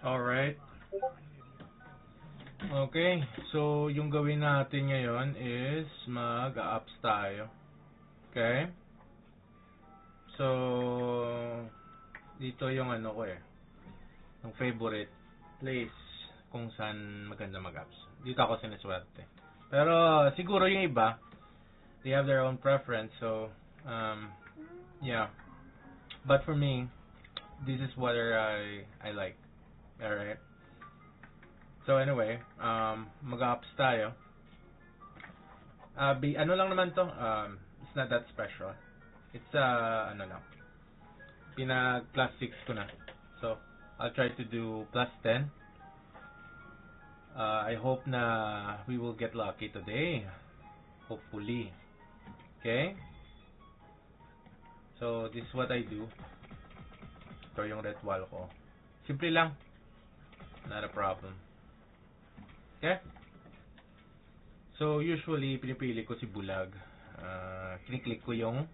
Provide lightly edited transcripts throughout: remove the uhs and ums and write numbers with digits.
Alright. Okay. So, yung gawin natin ngayon is mag-ups tayo. Okay? So, dito yung ano ko eh. Yung favorite place kung saan maganda mag-ups. Dito ako siniswerte. Pero, siguro yung iba, they have their own preference. So, yeah. But for me, this is what I like. Alright? So anyway, mag-ups tayo. Ano lang naman to, it's not that special. It's ano lang, pinag plus 6 ko na. So, I'll try to do plus 10. I hope na we will get lucky today. Hopefully. Okay? So, this is what I do. Ito yung ritual ko. Simple lang. Not a problem. Okay? So, usually, pinipili ko si Bulag. Kiniklik ko yung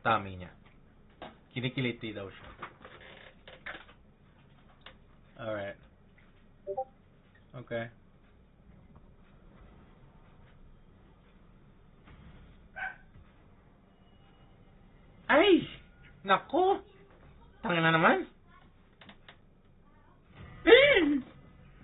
tummy niya. Kinikiliti daw siya. Alright. Okay. Ay! Nako! Tangina naman!